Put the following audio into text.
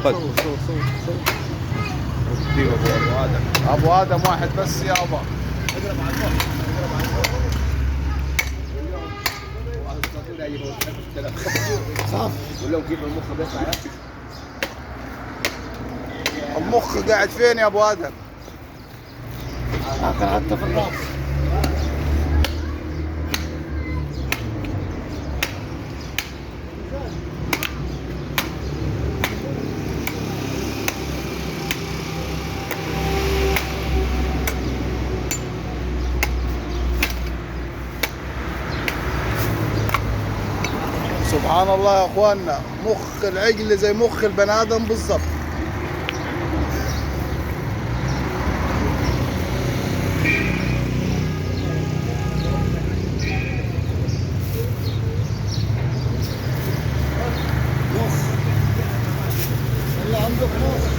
خد. ابو ادم واحد بس يابا. المخ قاعد فين يا ابو ادم؟ حتى في الراس. سبحان الله يا اخواننا، مخ العجل زي مخ البني ادم بالظبط. مخ اللي عندك مخ.